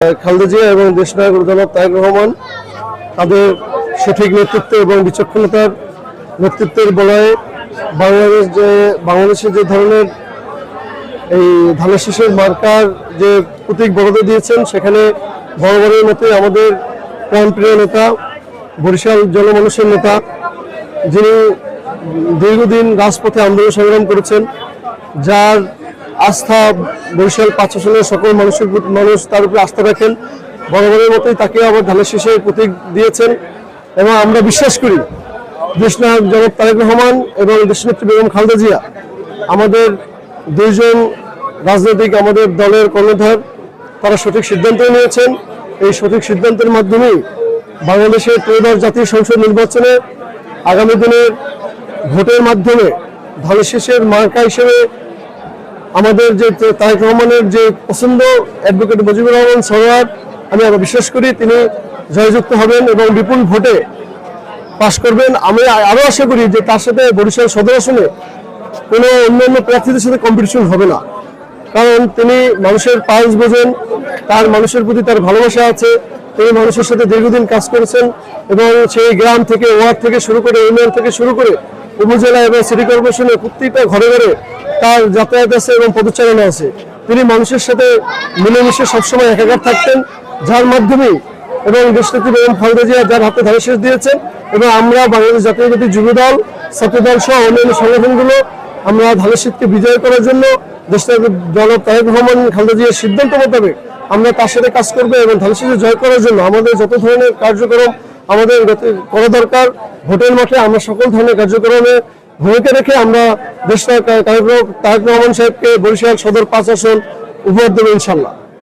খালেদা জিয়া এবং দেশনায়ক জনাব তারেক রহমান তাদের সঠিক নেতৃত্ব এবং বিচক্ষণতার নেতৃত্বের বলয়ে বাংলাদেশে যে ধরনের এই ধানের শীষের মার্কার যে প্রতীক বরাদ্দ দিয়েছেন, সেখানে বরাবরের মতোই আমাদের প্রাণপ্রিয় নেতা, বরিশাল জনমানুষের নেতা, যিনি দীর্ঘদিন রাজপথে আন্দোলন সংগ্রাম করেছেন, যার আস্থা বরিশাল 5 আসনের সকল মানুষ তার উপরে আস্থা রাখেন, বরাবরের মতোই তাকে আবার ধানের শীষের প্রতীক দিয়েছেন। এবং আমরা বিশ্বাস করি দেশনায়ক জনাব তারেক রহমান এবং দেশনেত্রী বেগম খালেদা জিয়া আমাদের দুইজন রাজনৈতিক আমাদের দলের কর্ণধার, তারা সঠিক সিদ্ধান্ত নিয়েছেন। এই সঠিক সিদ্ধান্তের মাধ্যমেই বাংলাদেশের ত্রয়োদশ জাতীয় সংসদ নির্বাচনে আগামী দিনের ভোটের মাধ্যমে ধানের শীষের মার্কা হিসেবে আমাদের যে তারেক রহমানের যে পছন্দ অ্যাডভোকেট মুজিবুর রহমান সরোয়ার, আমি আরো বিশ্বাস করি তিনি জয়যুক্ত হবেন এবং বিপুল ভোটে পাশ করবেন। আমি আরো আশা করি যে তার সাথে বরিশাল সদর আসনে কোনো অন্যান্য প্রার্থীদের সাথে কম্পিটিশন হবে না, কারণ তিনি মানুষের পালস বোঝেন, তার মানুষের প্রতি তার ভালোবাসা আছে, তিনি মানুষের সাথে দীর্ঘদিন কাজ করেছেন এবং সেই গ্রাম থেকে, ওয়ার্ড থেকে শুরু করে, ইউনিয়ন থেকে শুরু করে উপজেলা এবং সিটি কর্পোরেশনের প্রত্যেকটা ঘরে ঘরে তার যাতায়াত আছে এবং পদচারণা আছে। তিনি মানুষের সাথে মিলেমিশে সবসময় একাকার থাকতেন, যার মাধ্যমেই এবং দেশনেত্রী বেগম খালেদা জিয়া যার হাতে ধানের শীষ দিয়েছেন এবং আমরা বাংলাদেশ জাতীয়তাবাদী যুবদল, ছাত্রদল সহ অন্যান্য সংগঠনগুলো আমরা ধানের শীষকে বিজয় করার জন্য দেশনায়ক জনাব তারেক রহমান খালেদা জিয়ার সিদ্ধান্ত মোতাবেক আমরা তার সাথে কাজ করবো এবং ধানের শীষে জয় করার জন্য আমাদের যত ধরনের কার্যক্রম আমাদের করা দরকার, ভোটের মাঠে আমরা সকল ধরনের কার্যক্রমে ভূমিকা রেখে আমরা দেশনায়ক তারেক রহমান সাহেবকে বরিশাল সদর 5 আসন উপহার দেবো ইনশাল্লাহ।